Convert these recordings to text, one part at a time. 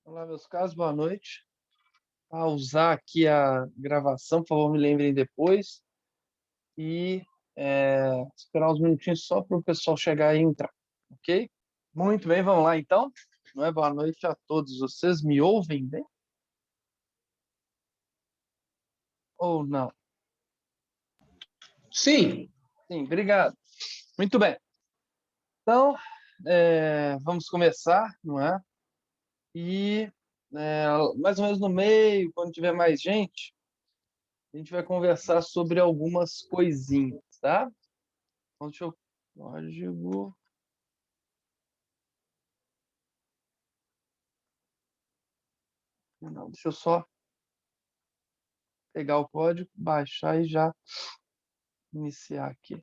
Olá, meus caros, boa noite. Pausar aqui a gravação, por favor, me lembrem depois. E esperar uns minutinhos só para o pessoal chegar e entrar, ok? Muito bem, vamos lá então. Não é? Boa noite a todos. Vocês me ouvem bem ou não? Sim, Sim, obrigado. Muito bem. Então, vamos começar, não é? E mais ou menos no meio, quando tiver mais gente, a gente vai conversar sobre algumas coisinhas, tá? Então, deixa eu. Código. Não, deixa eu só pegar o código, baixar e já iniciar aqui.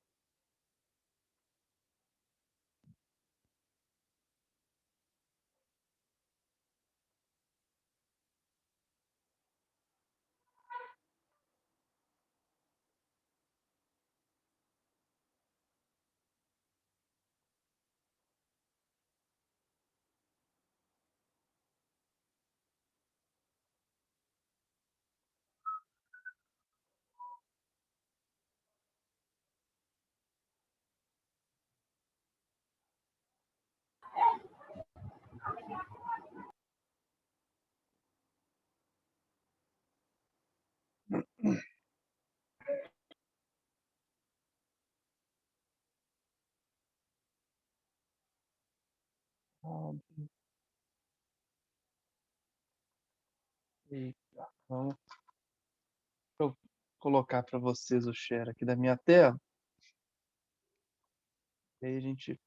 Eita, vamos eu colocar para vocês o share aqui da minha tela. E aí a gente.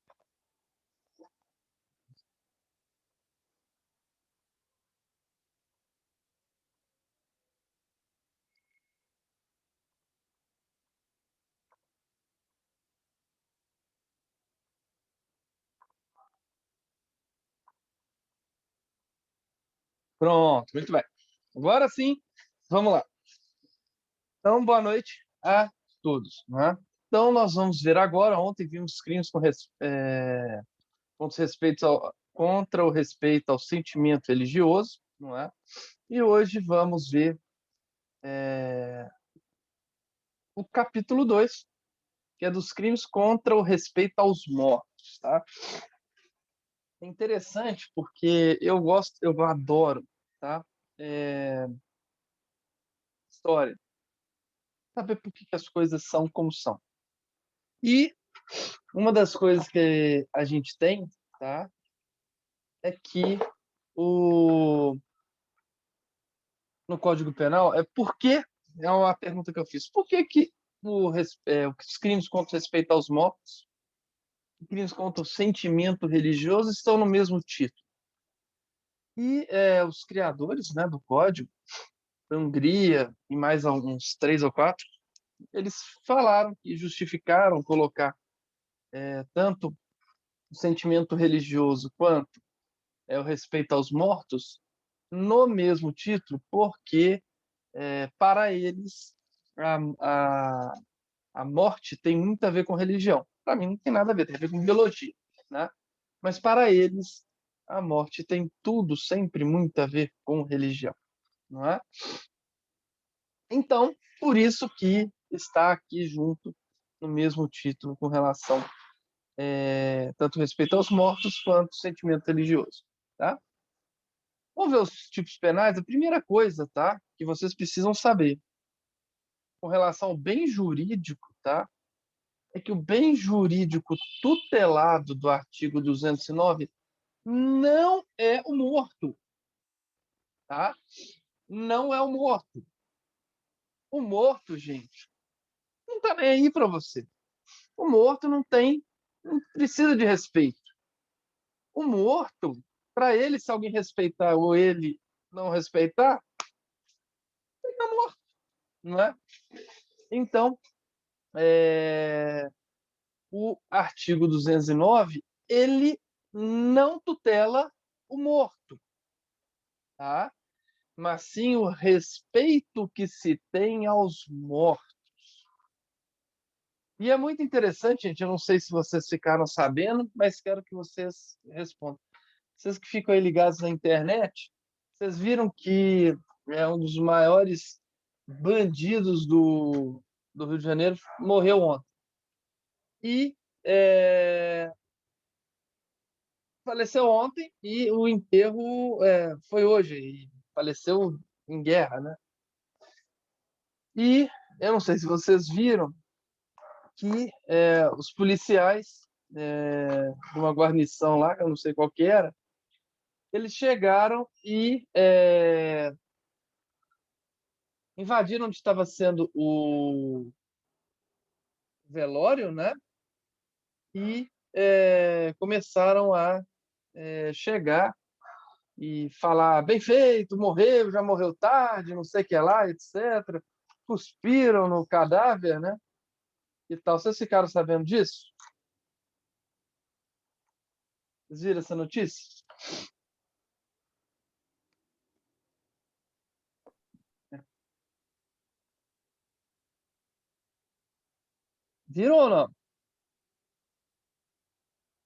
Pronto, muito bem. Agora sim, vamos lá. Então, boa noite a todos, né? Então, nós vamos ver agora. Ontem vimos crimes contra o respeito ao sentimento religioso, não é? E hoje vamos ver o capítulo 2, que é dos crimes contra o respeito aos mortos, tá? É interessante porque eu gosto, eu adoro, tá? É, história, saber por que as coisas são como são. E uma das coisas que a gente tem, tá? É que o no Código Penal é uma pergunta que eu fiz. Por que que os crimes contra o respeito aos mortos, crimes contra o sentimento religioso estão no mesmo título? E os criadores, né, do Código, da Hungria e mais alguns três ou quatro, eles falaram e justificaram colocar tanto o sentimento religioso quanto o respeito aos mortos no mesmo título, porque para eles a, a, a morte tem muito a ver com religião. Para mim não tem nada a ver, tem a ver com biologia, né? Mas para eles a morte tem tudo sempre muito a ver com religião, não é? Então, por isso que está aqui junto no mesmo título com relação tanto respeito aos mortos quanto sentimento religioso, tá? Vamos ver os tipos penais. A primeira coisa, tá, que vocês precisam saber com relação ao bem jurídico, tá, é que o bem jurídico tutelado do artigo 209 não é o morto, tá? Não é o morto. O morto, gente, não tá nem aí para você. O morto não precisa de respeito. O morto, para ele, se alguém respeitar ou ele não respeitar, ele está morto, não é? Então, o artigo 209, ele não tutela o morto, tá? Mas sim o respeito que se tem aos mortos. E é muito interessante, gente, eu não sei se vocês ficaram sabendo, mas quero que vocês respondam. Vocês que ficam aí ligados na internet, Vocês viram que é um dos maiores bandidos do Rio de Janeiro morreu ontem. E faleceu ontem e o enterro foi hoje. E faleceu em guerra, né? E eu não sei se vocês viram que os policiais de uma guarnição lá, que eu não sei qual que era, eles chegaram e invadiram onde estava sendo o velório, né? E começaram a chegar e falar: bem feito, morreu, já morreu tarde, não sei o que lá, etc. Cuspiram no cadáver, né? E tal. Vocês ficaram sabendo disso? Vocês viram essa notícia? Viram ou não?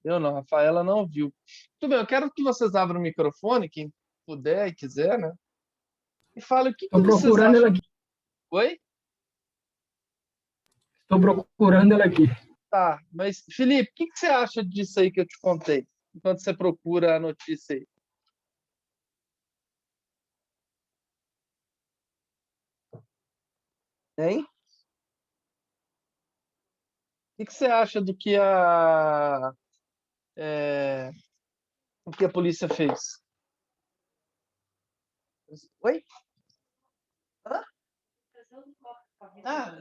Eu não, a Rafaela não viu. Tudo bem, eu quero que vocês abram o microfone, quem puder e quiser, né? E fale o que, Estou que vocês procurando ela acham. aqui. Oi? Estou procurando ela aqui. Tá, mas Felipe, o que, que você acha disso aí que eu te contei? Enquanto você procura a notícia aí. Hein? O que, que você acha do que a polícia fez? Oi? Hã? Ah,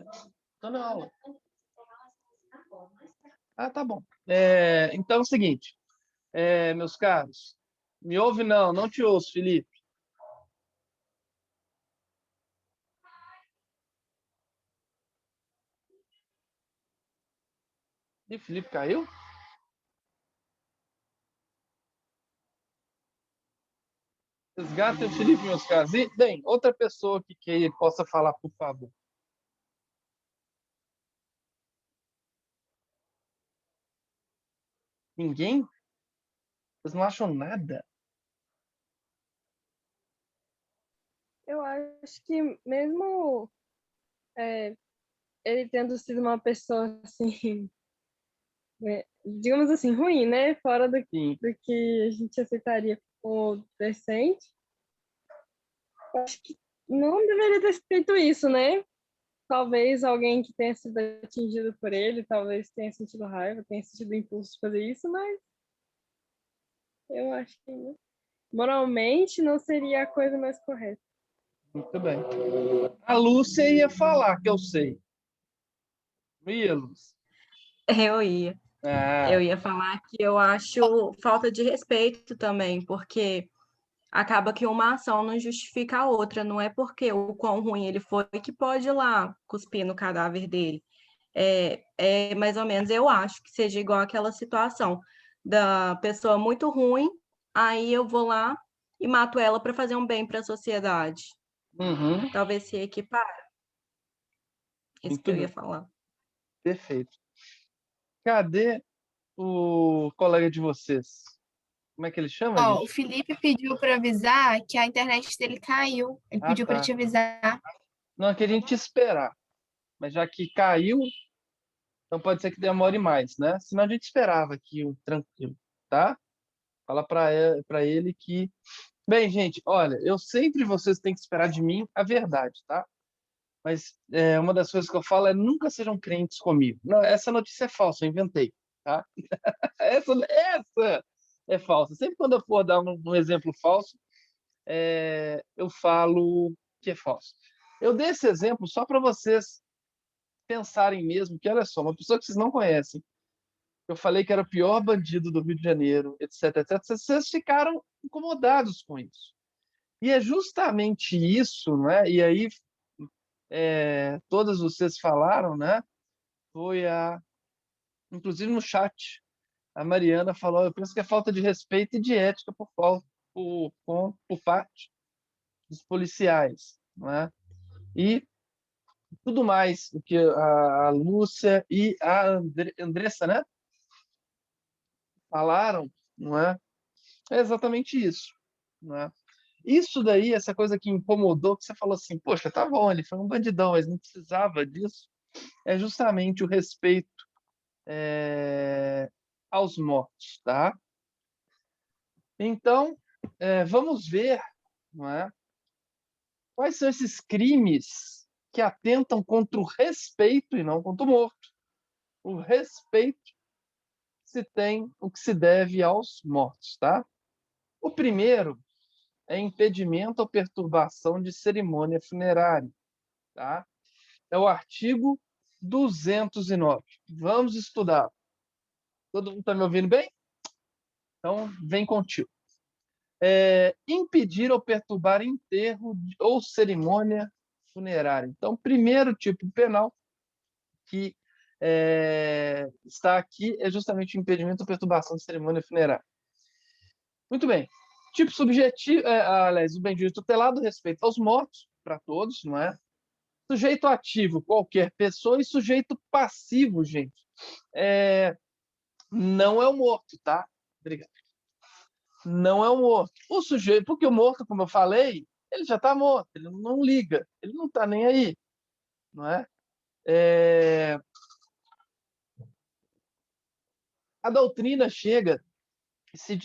tô na aula. Ah, tá bom. Então é o seguinte, meus caros, me ouve não, não te ouço, Felipe. Ih, Felipe caiu? Resgatem o Felipe, meus caros. E, bem, outra pessoa que possa falar, por favor. Ninguém? Vocês não acham nada? Eu acho que mesmo ele tendo sido uma pessoa assim, digamos assim, ruim, né? Fora Sim. do que a gente aceitaria como decente, eu acho que não deveria ter feito isso, né? Talvez alguém que tenha sido atingido por ele, talvez tenha sentido raiva, tenha sentido impulso de fazer isso, mas eu acho que moralmente não seria a coisa mais correta. Muito bem. A Lúcia ia falar, que eu sei. Não ia, Lúcia? Eu ia. Ah, Eu ia falar que eu acho falta de respeito também, porque acaba que uma ação não justifica a outra. Não é porque o quão ruim ele foi que pode ir lá cuspir no cadáver dele. É mais ou menos, eu acho que seja igual aquela situação da pessoa muito ruim, aí eu vou lá e mato ela para fazer um bem para a sociedade. uhum, Talvez se equipar. Isso que muito eu ia bem. falar. Perfeito. Cadê o colega de vocês? Como é que ele chama, Ó, o gente? Felipe pediu para avisar que a internet dele caiu. Ele Ah, pediu para tá. te avisar. Não, é que a gente ia esperar. Mas já que caiu, então pode ser que demore mais, né? Senão a gente esperava aqui, tranquilo, tá? Fala para ele que. Bem, gente, olha, eu sempre vocês têm que esperar de mim a verdade, tá? Mas uma das coisas que eu falo é nunca sejam crentes comigo. Não, essa notícia é falsa, eu inventei, tá? Essa é falsa. Sempre quando eu for dar um exemplo falso, eu falo que é falso. Eu dei esse exemplo só para vocês pensarem mesmo que, olha só, uma pessoa que vocês não conhecem, eu falei que era o pior bandido do Rio de Janeiro, etc, etc. Vocês ficaram incomodados com isso. E é justamente isso, né? E aí, todas vocês falaram, né? Inclusive no chat, a Mariana falou: eu penso que é falta de respeito e de ética por parte dos policiais, né? E tudo mais o que a Lúcia e a Andressa, né? Falaram, não é? É exatamente isso, né? Isso daí, essa coisa que incomodou, que você falou assim, poxa, tá bom, ele foi um bandidão, mas não precisava disso, é justamente o respeito aos mortos, tá? Então, vamos ver, não é? Quais são esses crimes que atentam contra o respeito e não contra o morto. O respeito se tem o que se deve aos mortos, tá? O primeiro é impedimento ou perturbação de cerimônia funerária, tá? É o artigo 209. Vamos estudar. Todo mundo está me ouvindo bem? Então, vem contigo. Impedir ou perturbar enterro ou cerimônia funerária. Então, primeiro tipo penal que está aqui é justamente o impedimento ou perturbação de cerimônia funerária. Muito bem. Tipo subjetivo, aliás, o bendito tutelado, respeito aos mortos, para todos, não é? Sujeito ativo, qualquer pessoa, e sujeito passivo, gente, não é o morto, tá? Obrigado. Não é o morto. O sujeito, porque o morto, como eu falei, ele já está morto, ele não liga, ele não está nem aí, não é? A doutrina chega e se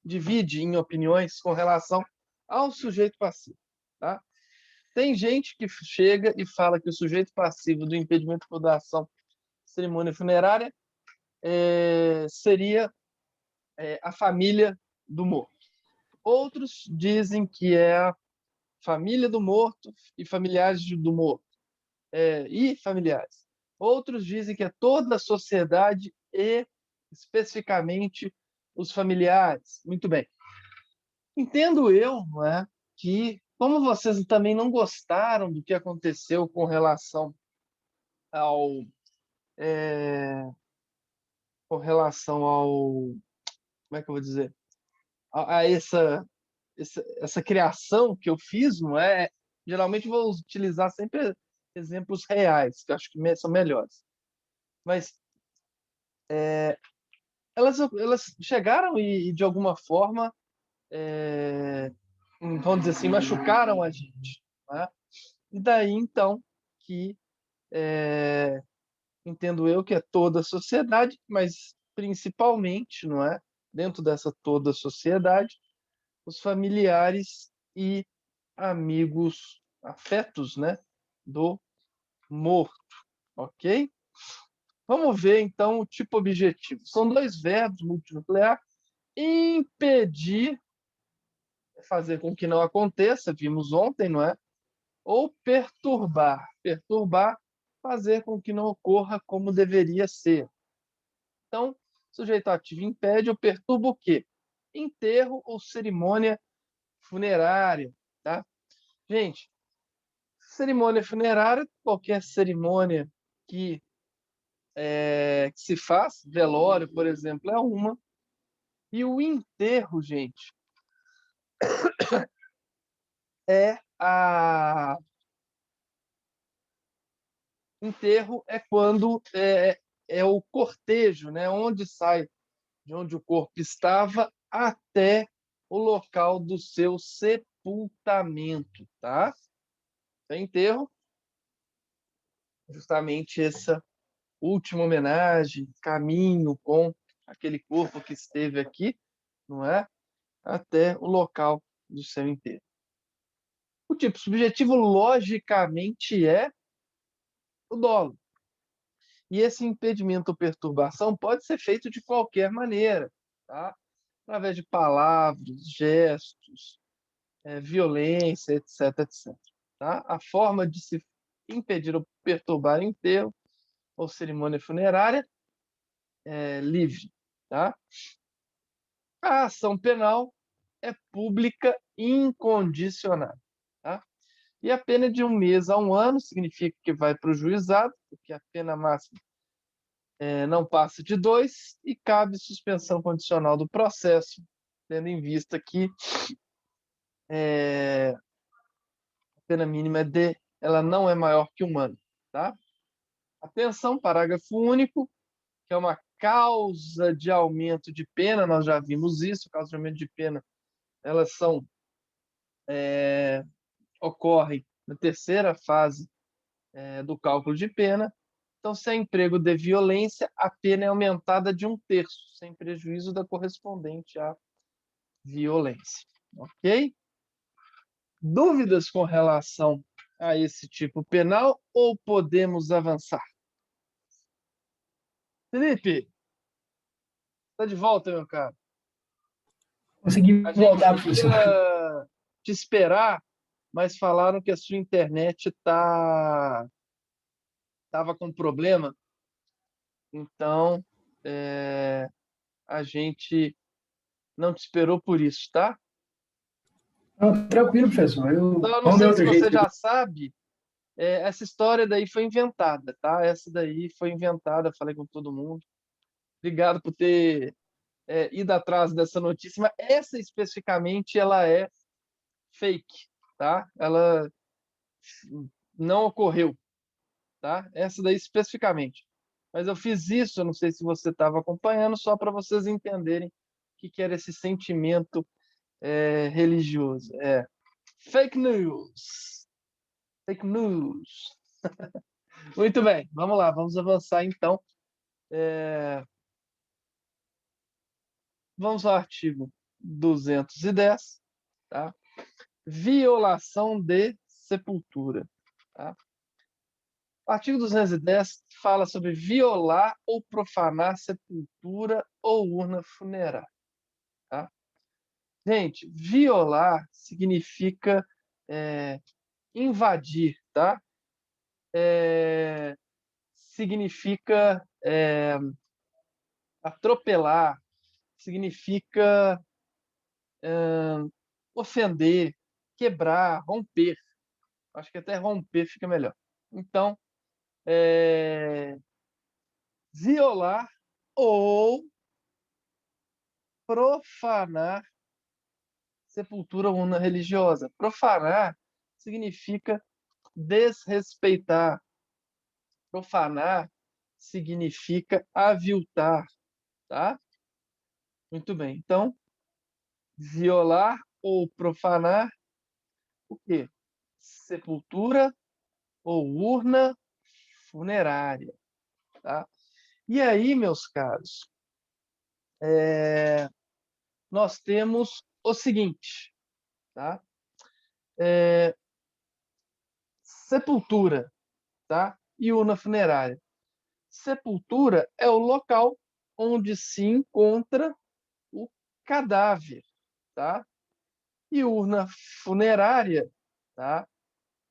divide em opiniões com relação ao sujeito passivo, tá? Tem gente que chega e fala que o sujeito passivo do impedimento por ação cerimônia funerária seria a família do morto. Outros dizem que é a família do morto e familiares do morto. E familiares. Outros dizem que é toda a sociedade e, especificamente, os familiares. Muito bem. Entendo eu, não é, que, como vocês também não gostaram do que aconteceu com relação ao como é que eu vou dizer? A essa criação que eu fiz, não é? Geralmente vou utilizar sempre exemplos reais, que eu acho que são melhores. Mas elas chegaram e de alguma forma, vamos dizer assim, machucaram a gente. Né? E daí, então, que entendo eu que é toda a sociedade, mas principalmente, não é? Dentro dessa toda a sociedade, os familiares e amigos, afetos, né, do morto, ok? Vamos ver, então, o tipo objetivo. São dois verbos multinuclear. Impedir, fazer com que não aconteça, vimos ontem, não é? Ou perturbar. Perturbar, fazer com que não ocorra como deveria ser. Então, sujeito ativo impede ou perturba o quê? Enterro ou cerimônia funerária, tá? Gente, cerimônia funerária, qualquer cerimônia que se faz, velório, por exemplo, é uma. E o enterro, gente, é a enterro é quando é o cortejo, né, onde sai de onde o corpo estava até o local do seu sepultamento, tá? Então, enterro, justamente essa última homenagem, caminho com aquele corpo que esteve aqui, não é? Até o local do seu enterro. O tipo subjetivo, logicamente, é o dolo. E esse impedimento ou perturbação pode ser feito de qualquer maneira, tá? Através de palavras, gestos, violência, etc, etc. Tá? A forma de se impedir ou perturbar enterro ou cerimônia funerária é livre. Tá? A ação penal é pública incondicionada. Tá? E a pena de 1 mês a 1 ano significa que vai para o juizado, porque a pena máxima não passa de 2 e cabe suspensão condicional do processo, tendo em vista que a pena mínima ela não é maior que 1 ano. Tá? Atenção, parágrafo único, que é uma causa de aumento de pena, nós já vimos isso, causa de aumento de pena elas ocorrem na terceira fase do cálculo de pena. Então, se é emprego de violência, a pena é aumentada de 1/3, sem prejuízo da correspondente à violência. Ok? Dúvidas com relação a esse tipo penal ou podemos avançar? Felipe, está de volta, meu caro. Consegui A voltar, gente professor. ia te esperar, mas falaram que a sua internet estava com problema. Então, a gente não te esperou por isso, tá? Não, tranquilo, professor. Então, eu não Vamos ver sei se outro você jeito. já sabe, essa história daí foi inventada, tá? Essa daí foi inventada, falei com todo mundo. Obrigado por ter ido atrás dessa notícia, mas essa especificamente ela é fake, tá? Ela não ocorreu, tá? Essa daí especificamente. Mas eu fiz isso, eu não sei se você estava acompanhando, só para vocês entenderem o que era esse sentimento religioso. Fake news. Fake news. Muito bem, vamos lá, vamos avançar então. Vamos ao artigo 210, tá? Violação de sepultura. Tá? O artigo 210 fala sobre violar ou profanar sepultura ou urna funerária. Tá? Gente, violar significa invadir, tá? Significa atropelar, significa ofender, quebrar, romper. Acho que até romper fica melhor. Então, violar ou profanar sepultura ou urna religiosa. Profanar significa desrespeitar. Profanar significa aviltar, tá? Muito bem. Então, violar ou profanar o quê? Sepultura ou urna funerária, tá? E aí, meus caros, nós temos o seguinte, tá? Sepultura, tá? E urna funerária. Sepultura é o local onde se encontra o cadáver, tá? E urna funerária, tá?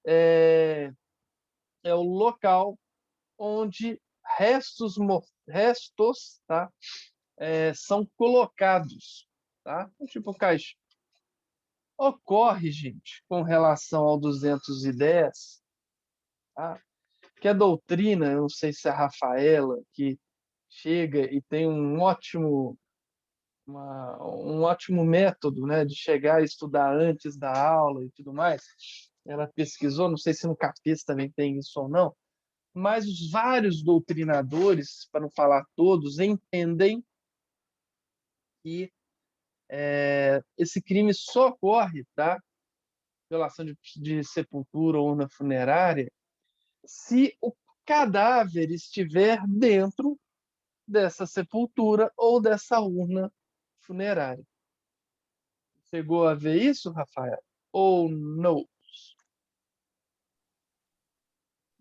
É o local onde restos, tá? São colocados, tá? Tipo caixa. Ocorre, gente, com relação ao 210, tá? Que a doutrina, eu não sei se é a Rafaela, que chega e tem um ótimo método, né, de chegar e estudar antes da aula e tudo mais. Ela pesquisou, não sei se no CAPES também tem isso ou não, mas os vários doutrinadores, para não falar todos, entendem que esse crime só ocorre, tá? Violação de sepultura ou urna funerária, se o cadáver estiver dentro dessa sepultura ou dessa urna funerária. Chegou a ver isso, Rafael? Ou não?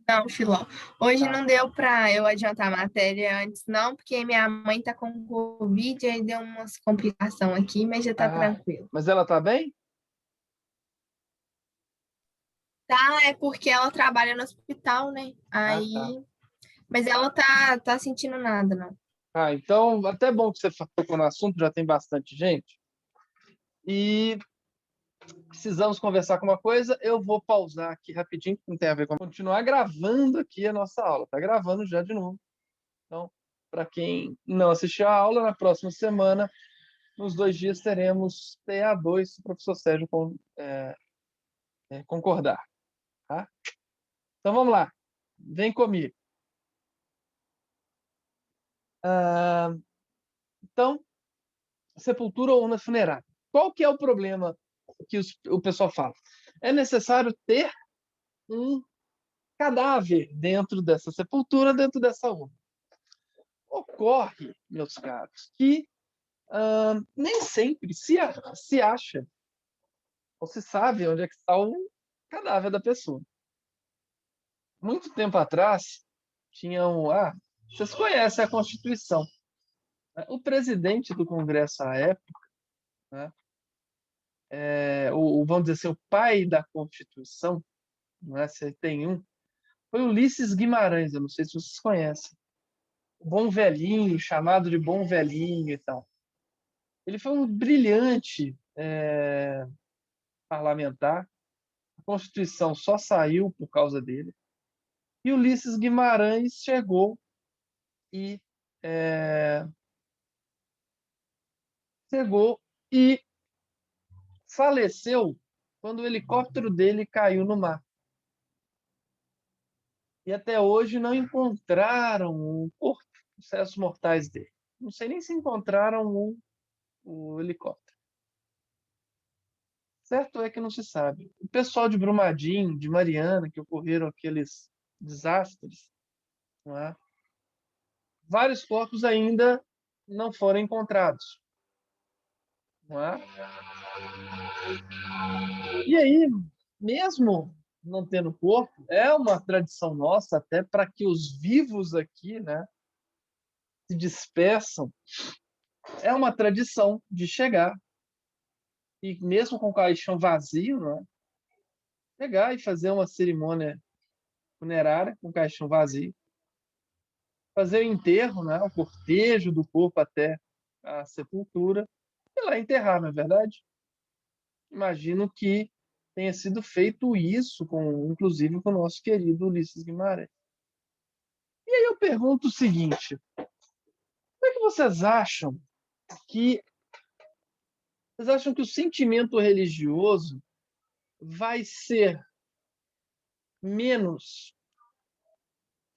Não, Filó. Hoje Tá. não deu para eu adiantar a matéria antes, não, porque minha mãe tá com Covid, aí deu umas complicações aqui, mas já tá Ah, tranquilo. mas ela tá bem? Tá, é porque ela trabalha no hospital, né? Ah, tá. Aí. Mas ela tá sentindo nada, não. Ah, então, até bom que você tocou no assunto, já tem bastante gente. E precisamos conversar com uma coisa, eu vou pausar aqui rapidinho, que não tem a ver com continuar gravando aqui a nossa aula. Tá gravando já de novo. Então, para quem não assistiu a aula, na próxima semana, nos 2 dias, teremos TA2, se o professor Sérgio concordar. Tá? Então, vamos lá. Vem comigo. Então, sepultura ou urna funerária. qual que é o problema que o pessoal fala? É necessário ter um cadáver dentro dessa sepultura, dentro dessa urna. Ocorre, meus caros, que nem sempre se acha ou se sabe onde é que está o cadáver da pessoa. Muito tempo atrás, vocês conhecem a Constituição. O presidente do Congresso à época, né, vamos dizer assim, o pai da Constituição, né, se tem um, foi Ulisses Guimarães, eu não sei se vocês conhecem. O bom velhinho, chamado de bom velhinho e tal. Ele foi um brilhante parlamentar. A Constituição só saiu por causa dele. E Ulisses Guimarães chegou e faleceu quando o helicóptero dele caiu no mar. E até hoje não encontraram o corpo, os restos mortais dele. Não sei nem se encontraram o helicóptero. Certo é que não se sabe. O pessoal de Brumadinho, de Mariana, que ocorreram aqueles desastres, não é? Vários corpos ainda não foram encontrados. Não é? E aí, mesmo não tendo corpo, é uma tradição nossa até para que os vivos aqui, né, se despeçam. É uma tradição de chegar e mesmo com o caixão vazio, né, chegar e fazer uma cerimônia funerária com o caixão vazio, fazer o enterro, né, o cortejo do corpo até a sepultura e lá enterrar, não é verdade? Imagino que tenha sido feito isso, inclusive com o nosso querido Ulisses Guimarães. E aí eu pergunto o seguinte: como é que vocês acham que o sentimento religioso vai ser menos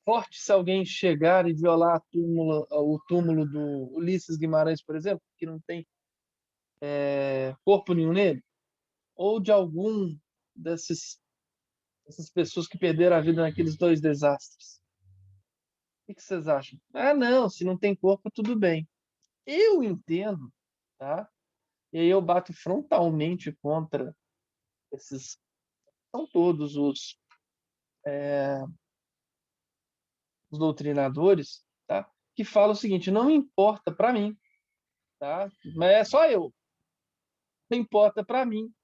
forte se alguém chegar e violar o túmulo do Ulisses Guimarães, por exemplo, que não tem corpo nenhum nele? Ou de algum dessas pessoas que perderam a vida naqueles 2 desastres? O que vocês acham? Ah, não, se não tem corpo, tudo bem. Eu entendo, tá? E aí eu bato frontalmente contra esses. São todos os doutrinadores, tá? Que falam o seguinte: não importa para mim, tá? Mas é só eu. Não importa para mim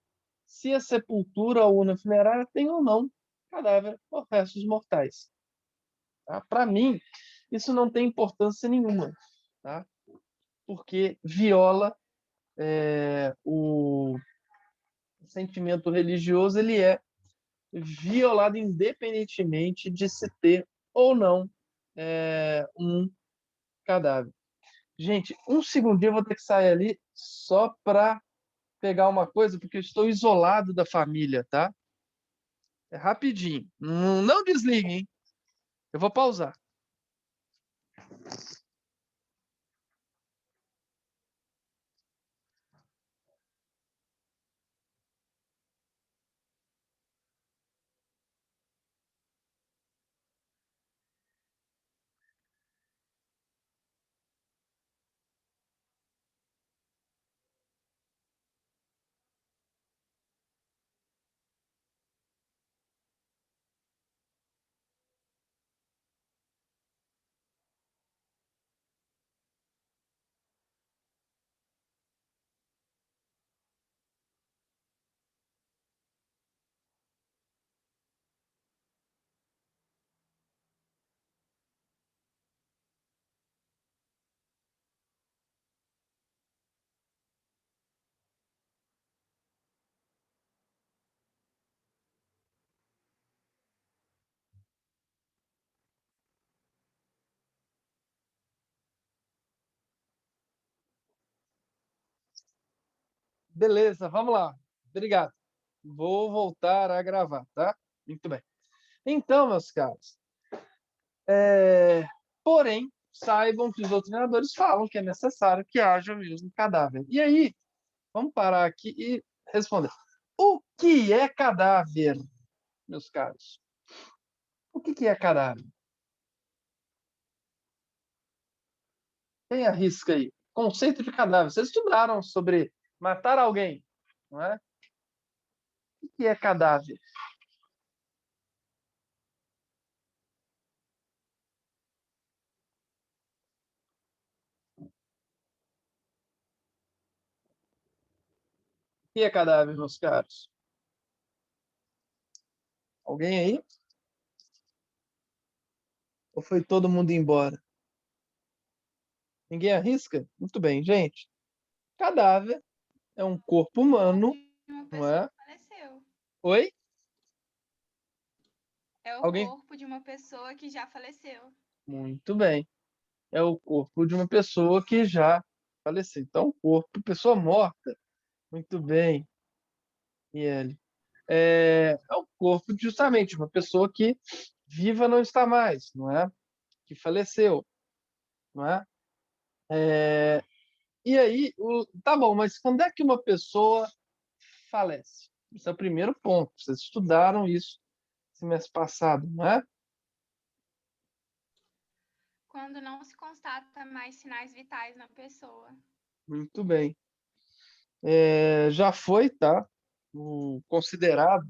se a sepultura ou urna funerária tem ou não cadáver ou restos mortais. Tá? Para mim, isso não tem importância nenhuma, tá? Porque viola o sentimento religioso, ele é violado independentemente de se ter ou não um cadáver. Gente, um segundinho eu vou ter que sair ali só para pegar uma coisa, porque eu estou isolado da família, tá? É rapidinho. Não desliguem, hein? Eu vou pausar. Beleza, vamos lá. Obrigado. Vou voltar a gravar, tá? Muito bem. Então, meus caros, porém, saibam que os doutrinadores falam que é necessário que haja mesmo cadáver. E aí, Vamos parar aqui e responder. O que é cadáver, meus caros? O que é cadáver? Quem arrisca aí? Conceito de cadáver. Vocês estudaram sobre matar alguém, não é? O que é cadáver? O que é cadáver, meus caros? Alguém aí? Ou foi todo mundo embora? Ninguém arrisca? Muito bem, gente. Cadáver é um corpo humano, De uma não pessoa é? que faleceu. Oi? É o Alguém? corpo de uma pessoa que já faleceu. Muito bem. É o corpo de uma pessoa que já faleceu. Então, corpo, pessoa morta. Muito bem, Miele. É o corpo justamente de uma pessoa que viva não está mais, não é? Que faleceu, não é? E aí, tá bom, mas quando é que uma pessoa falece? Esse é o primeiro ponto. Vocês estudaram isso semestre passado, não é? Quando não se constata mais sinais vitais na pessoa. Muito bem. Já foi, tá? Considerado.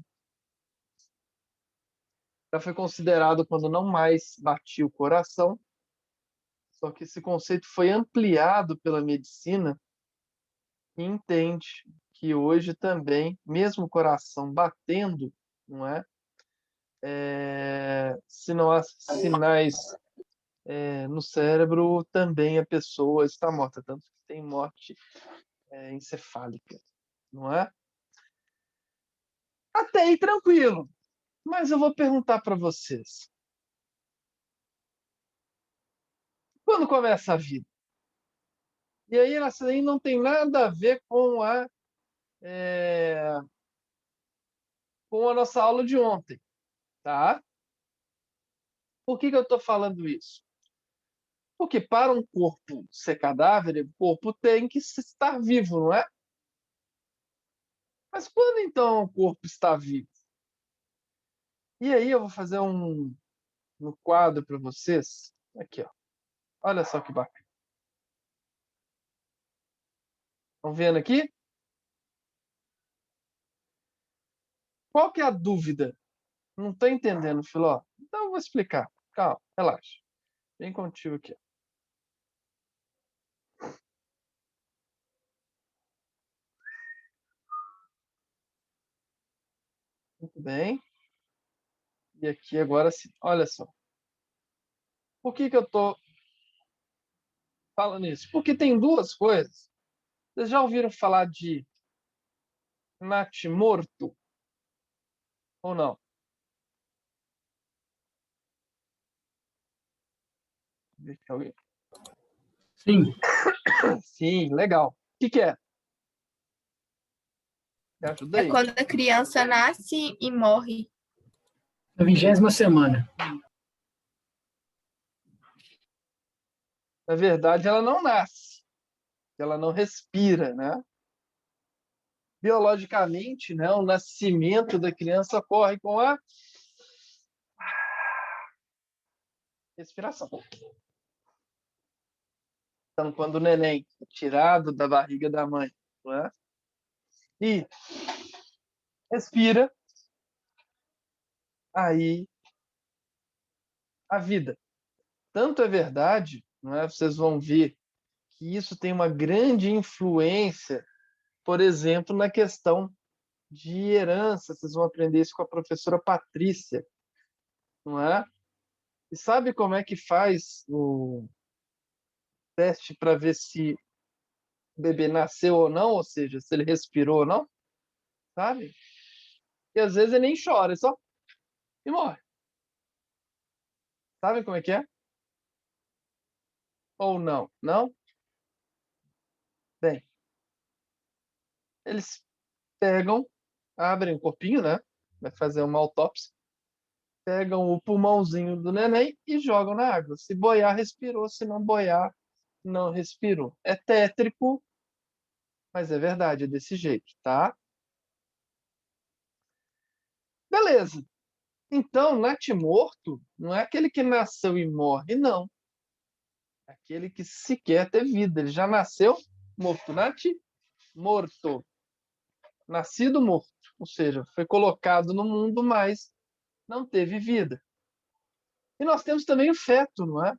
Já foi considerado quando não mais batia o coração. Só que esse conceito foi ampliado pela medicina e entende que hoje também, mesmo o coração batendo, não é? Se não há sinais no cérebro, também a pessoa está morta, tanto que tem morte encefálica, não é? Até aí tranquilo, mas eu vou perguntar para vocês. Quando começa a vida? E aí, essa aí não tem nada a ver com a nossa aula de ontem, tá? Por que eu estou falando isso? Porque para um corpo ser cadáver, o corpo tem que estar vivo, não é? Mas quando então o corpo está vivo? E aí eu vou fazer no quadro para vocês. Aqui, ó. Olha só que bacana. Estão vendo aqui? Qual que é a dúvida? Não estou entendendo, Filó. Então eu vou explicar. Calma, relaxa. Vem contigo aqui. Muito bem. E aqui agora sim. Olha só. Por que eu estou falando isso? Porque tem duas coisas. Vocês já ouviram falar de natimorto ou não? Deixa eu ver. Sim, Sim, legal. O que é? Me ajuda É aí. quando a criança nasce e morre. na 20ª semana. Na verdade, ela não nasce. Ela não respira, né? Biologicamente, né, o nascimento da criança ocorre com a respiração. Então, quando o neném é tirado da barriga da mãe, não é? E respira, aí a vida. Tanto é verdade, não é? Vocês vão ver que isso tem uma grande influência, por exemplo, na questão de herança. Vocês vão aprender isso com a professora Patrícia, não é? E sabe como é que faz o teste para ver se o bebê nasceu ou não, ou seja, se ele respirou ou não? Sabe? E às vezes ele nem chora, é só e morre. Sabe como é que é? Ou não? Não? Bem, eles pegam, abrem o corpinho, né? Vai fazer uma autópsia. Pegam o pulmãozinho do neném e jogam na água. Se boiar, respirou. Se não boiar, não respirou. É tétrico, Mas é verdade, é desse jeito, tá? Beleza. Então, natimorto não é aquele que nasceu e morre, não. É aquele que sequer teve vida. Ele já nasceu morto. Morto. Nascido morto. Ou seja, foi colocado no mundo, mas não teve vida. E nós temos também o feto, não é?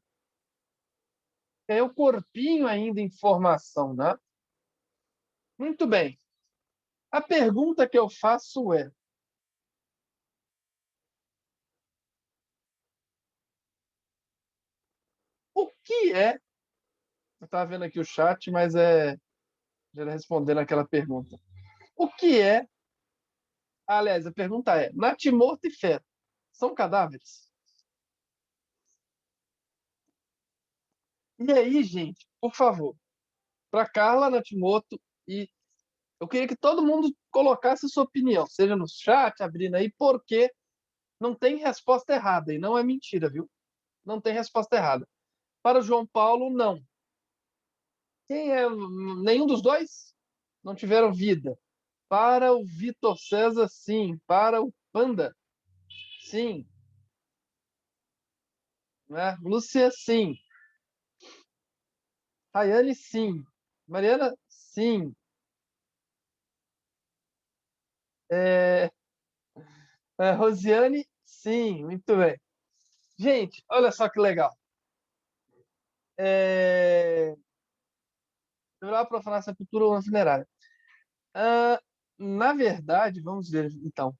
É o corpinho ainda em formação, né? Muito bem. A pergunta que eu faço é: o que é? Eu estava vendo aqui o chat, mas já era respondendo aquela pergunta. O que é? Aliás, a pergunta é: natimorto e feto são cadáveres? E aí, gente, por favor, para Carla, Natimoto, e eu queria que todo mundo colocasse a sua opinião, seja no chat, abrindo aí, porque não tem resposta errada, e não é mentira, viu? Não tem resposta errada. Para o João Paulo, não. Quem é? Nenhum dos dois? Não tiveram vida. Para o Vitor César, sim. Para o Panda, sim. Né? Lúcia, sim. Rayane, sim. Mariana, sim. É, Rosiane, sim. Muito bem. Gente, olha só que legal. Deverá profanar a sepultura ou uma funerária. Ah, na verdade, vamos ver, então.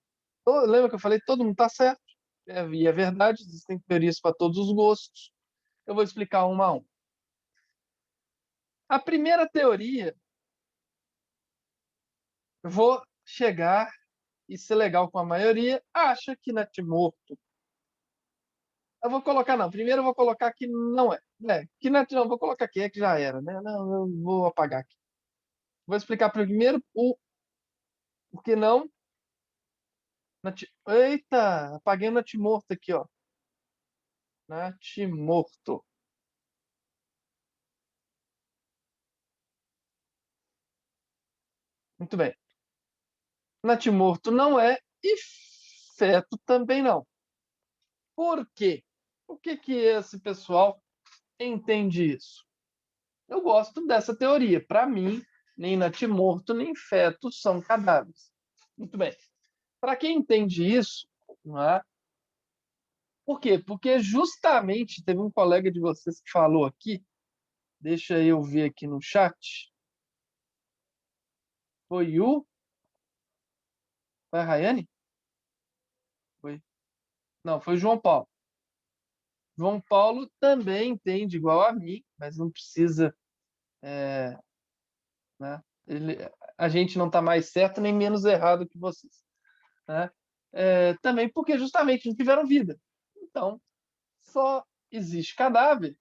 Lembra que eu falei todo mundo está certo? E é verdade, existem teorias para todos os gostos. Eu vou explicar uma a uma. A primeira teoria, eu vou chegar e ser legal com a maioria, acha que natimorto. Eu vou colocar, não. Primeiro eu vou colocar que não é. Que não, vou colocar que é que já era, né? Não, eu vou apagar aqui. Vou explicar primeiro o que não. Eita, apaguei o natimorto aqui, ó. Natimorto. Muito bem. Natimorto não é e feto também não. Por quê? Por que esse pessoal entende isso? Eu gosto dessa teoria. Para mim, nem natimorto nem feto são cadáveres. Muito bem. Para quem entende isso, não é? Por quê? Porque justamente teve um colega de vocês que falou aqui, deixa eu ver aqui no chat. Foi Foi a Rayane? Foi. Não, foi o João Paulo. João Paulo também entende igual a mim, mas não precisa, né? A gente não está mais certo nem menos errado que vocês, né? Também porque justamente não tiveram vida. Então, só existe cadáver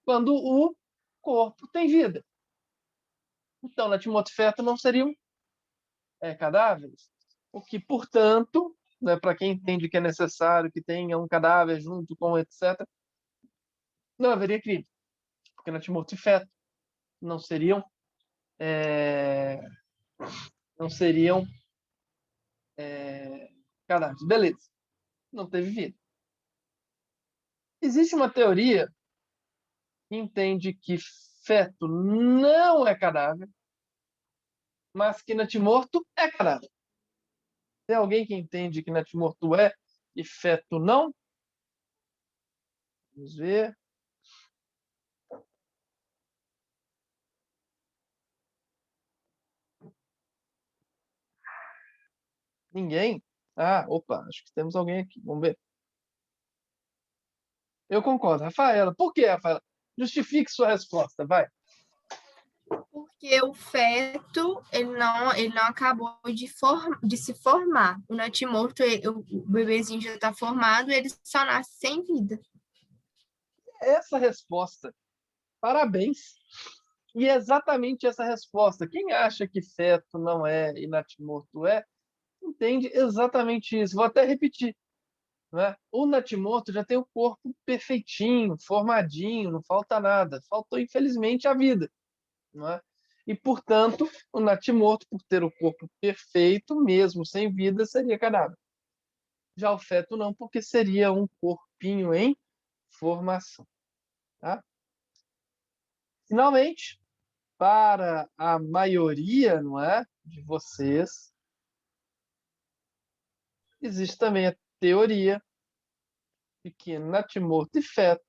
quando o corpo tem vida. Então, na Timóteo não seriam cadáveres, o que, portanto, né, para quem entende que é necessário que tenha um cadáver junto com etc., não haveria crime, porque na Timóteo não seriam é, não seriam cadáveres. Beleza, não teve vida. Existe uma teoria que entende que feto não é cadáver, mas que natimorto é cadáver. Tem alguém que entende que natimorto é e feto não? Vamos ver. Ninguém? Ah, opa, acho que temos alguém aqui. Vamos ver. Eu concordo. Rafaela, por que, Rafaela? Justifique sua resposta, vai. Porque o feto, ele não acabou de se formar. O natimorto, o bebezinho já está formado, ele só nasce sem vida. Essa resposta. Parabéns. E é exatamente essa resposta. Quem acha que feto não é e natimorto é, entende exatamente isso. Vou até repetir. Né? O natimorto já tem o corpo perfeitinho, formadinho, não falta nada. Faltou, infelizmente, a vida. Não é? E, portanto, o natimorto, por ter o corpo perfeito, mesmo sem vida, seria cadáver. Já o feto não, porque seria um corpinho em formação. Tá? Finalmente, para a maioria, não é, de vocês, existe também a teoria de que natimorto e feto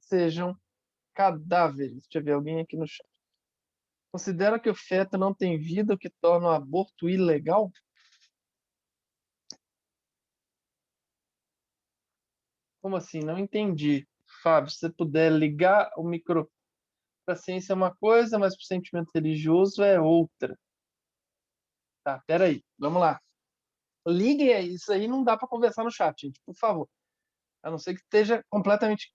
sejam cadáveres. Deixa eu ver alguém aqui no chat. Considera que o feto não tem vida, o que torna o aborto ilegal? Como assim? Não entendi. Fábio, se você puder ligar o microfone. Para a ciência é uma coisa, mas para o sentimento religioso é outra. Tá, peraí, vamos lá. Liguem aí, isso aí não dá para conversar no chat, gente, por favor. A não ser que esteja completamente.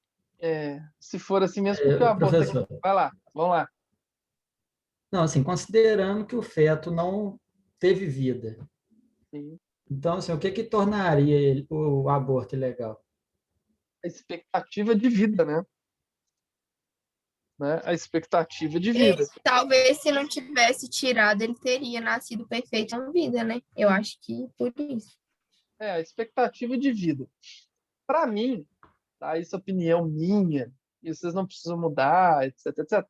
Se for assim mesmo, porque o aborto aqui. Professor, Vai lá, vamos lá. não, assim, considerando que o feto não teve vida, Sim. então, assim, o que que tornaria o aborto ilegal? A expectativa de vida, né? A expectativa de vida. Talvez se não tivesse tirado, ele teria nascido perfeito na vida, né? Eu acho que por isso. A expectativa de vida. Para mim, tá? Isso é opinião minha, e vocês não precisam mudar, etc, etc.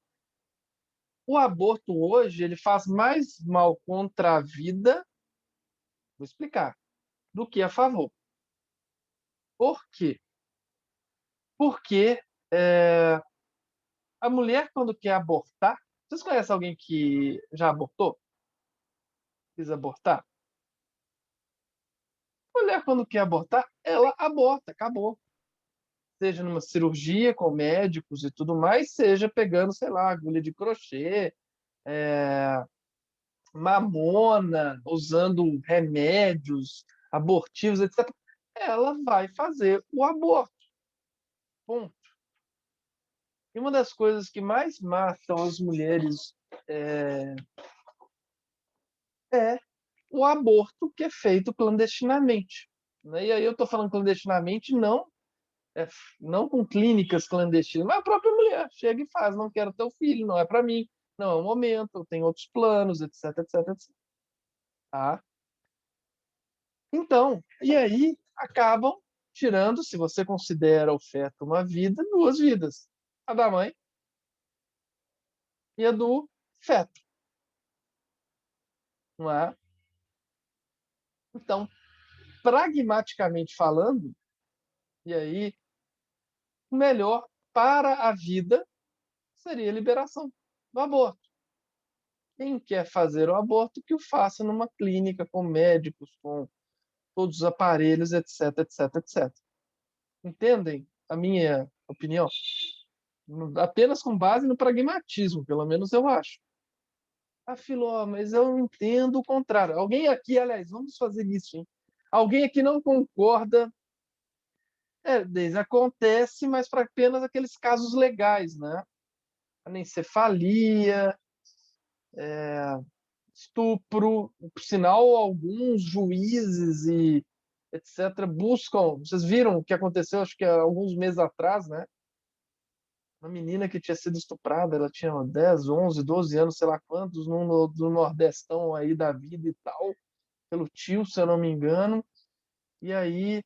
O aborto hoje, ele faz mais mal contra a vida, vou explicar, do que a favor. Por quê? Porque a mulher, quando quer abortar, vocês conhecem alguém que já abortou? Quis abortar? A mulher, quando quer abortar, ela aborta, acabou. Seja numa cirurgia com médicos e tudo mais, seja pegando, sei lá, agulha de crochê, mamona, usando remédios abortivos, etc. Ela vai fazer o aborto. Ponto. E uma das coisas que mais matam as mulheres é o aborto que é feito clandestinamente. Né? E aí eu estou falando clandestinamente não com clínicas clandestinas, mas a própria mulher chega e faz, não quero ter o filho, não é para mim, não é o momento, eu tenho outros planos, etc, etc, etc. Tá? Então, e aí acabam tirando, se você considera o feto uma vida, duas vidas. A da mãe e a do feto. Não é? Então, pragmaticamente falando, e aí, o melhor para a vida seria a liberação do aborto. Quem quer fazer o aborto, que o faça numa clínica, com médicos, com todos os aparelhos, etc, etc, etc. Entendem a minha opinião? Apenas com base no pragmatismo, pelo menos eu acho. Ah, Filó, mas eu entendo o contrário. Alguém aqui, aliás, vamos fazer isso, hein? Alguém aqui não concorda. Acontece, mas para apenas aqueles casos legais, né? Anencefalia, estupro. Por sinal, alguns juízes e etc. buscam. Vocês viram o que aconteceu, acho que há alguns meses atrás, né? Uma menina que tinha sido estuprada, ela tinha 10, 11, 12 anos, sei lá quantos, no Nordestão aí da vida e tal, pelo tio, se eu não me engano. E aí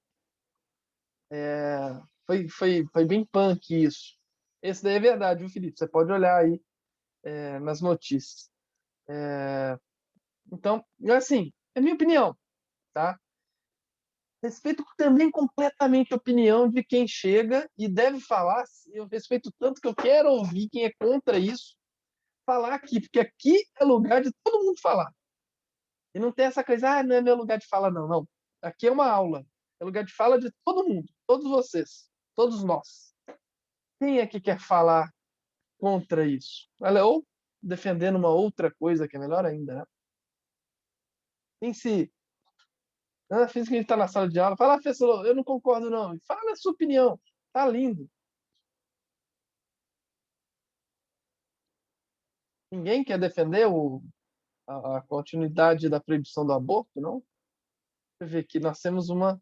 foi bem punk isso. Esse daí é verdade, viu, Felipe? Você pode olhar aí nas notícias. Então, assim, é minha opinião, tá? Respeito também completamente a opinião de quem chega e deve falar. Eu respeito tanto que eu quero ouvir quem é contra isso falar aqui, porque aqui é lugar de todo mundo falar. E não tem essa coisa, não é meu lugar de fala, não. Não. Aqui é uma aula. É lugar de fala de todo mundo, todos vocês, todos nós. Quem é que quer falar contra isso? Ou defendendo uma outra coisa que é melhor ainda, né? Em si, finge que a gente está na sala de aula, fala, professor, eu não concordo, não. Fala a sua opinião. Tá lindo. Ninguém quer defender a continuidade da proibição do aborto, não? Deixa eu ver aqui, nós temos uma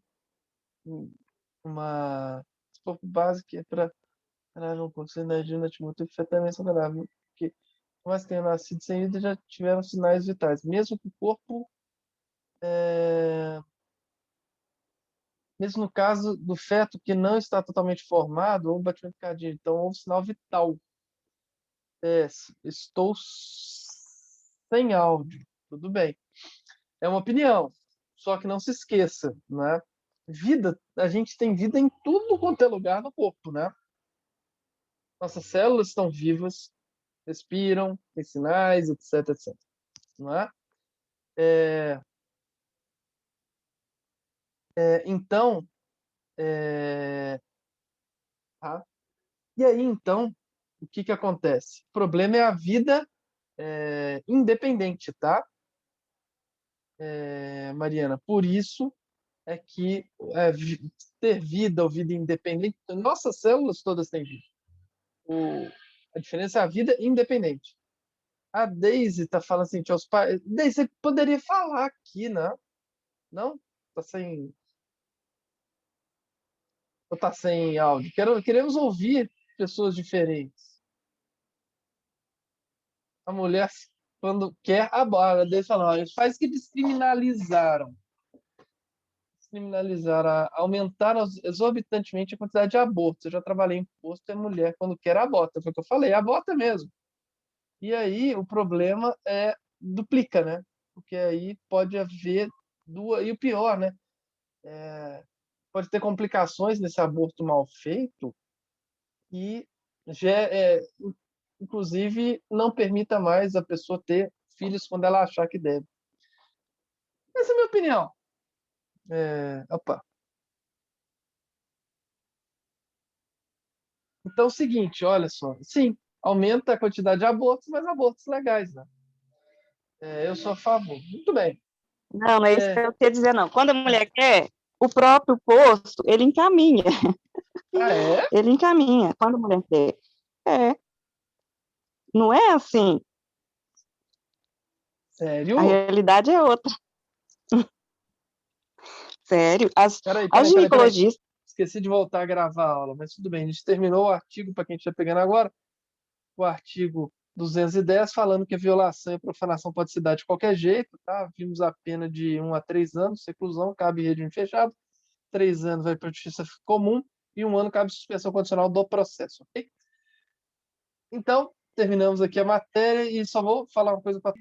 base que é para Caralho, 1% da energia nativa teve feito também saudável. Porque, por mais que tenham nascido sem vida, já tiveram sinais vitais. Mesmo que o corpo. Mesmo no caso do feto que não está totalmente formado, houve batimento cardíaco. Então, houve sinal vital. Estou sem áudio. Tudo bem. É uma opinião. Só que não se esqueça, né? Vida, a gente tem vida em tudo quanto é lugar no corpo, né? Nossas células estão vivas, respiram, têm sinais, etc, etc. Não é? Então, tá? E aí, então, o que que acontece? O problema é a vida independente, tá? Mariana, por isso é que ter vida ou vida independente, nossas células todas têm vida. A diferença é a vida independente. A Daisy tá falando assim, aos pais. Daisy, você poderia falar aqui, né? Não? Tá sem. Ou tá sem áudio? Queremos ouvir pessoas diferentes. A mulher, quando quer, aborda. A Daisy fala, olha, os pais que descriminalizaram. Aumentaram exorbitantemente a quantidade de abortos. Eu já trabalhei em posto, é mulher, quando quer, aborta. Foi o que eu falei, aborta mesmo. E aí o problema duplica, né? Porque aí pode haver duas. E o pior, né? Pode ter complicações nesse aborto mal feito e já, inclusive, não permita mais a pessoa ter filhos quando ela achar que deve. Essa é a minha opinião. Opa. Então é o seguinte, olha só. Sim, aumenta a quantidade de abortos, mas abortos legais, né? Eu sou a favor. Muito bem. Não, não é isso que eu queria dizer, não. Quando a mulher quer, o próprio posto, ele encaminha. Ah, é? Ele encaminha, quando a mulher quer. Não é assim. Sério? A realidade é outra. Sério. As Peraí. ginecologistas... Esqueci de voltar a gravar a aula, mas tudo bem. A gente terminou o artigo, para quem estiver pegando agora, o artigo 210, falando que a violação e a profanação pode se dar de qualquer jeito, tá? Vimos a pena de 1 a 3 anos, reclusão, cabe regime fechado, 3 anos vai para a justiça comum e 1 ano cabe suspensão condicional do processo, ok? Então, terminamos aqui a matéria e só vou falar uma coisa para...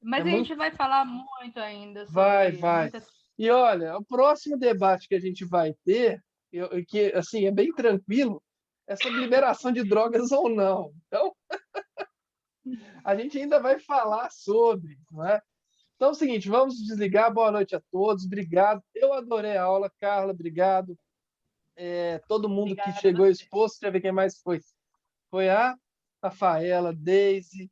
Mas a gente vai falar muito ainda sobre... Vai. E olha, o próximo debate que a gente vai ter, que assim, é bem tranquilo, é sobre liberação de drogas ou não. Então, a gente ainda vai falar sobre, não é? Então é o seguinte, vamos desligar. Boa noite a todos, obrigado. Eu adorei a aula, Carla, obrigado. Todo mundo que chegou exposto, deixa eu ver quem mais foi. Foi a Rafaela, Deise,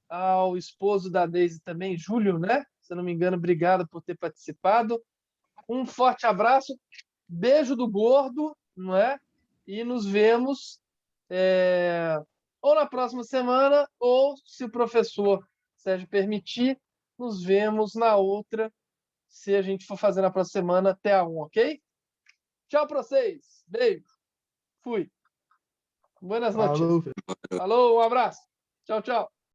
ao esposo da Deise também, Júlio, né? Se eu não me engano, obrigado por ter participado. Um forte abraço, beijo do gordo, não é? E nos vemos ou na próxima semana, ou, se o professor Sérgio permitir, nos vemos na outra, se a gente for fazer na próxima semana, até a 1, ok? Tchau para vocês. Beijo. Fui. Buenas noches. Falou, um abraço. Tchau, tchau.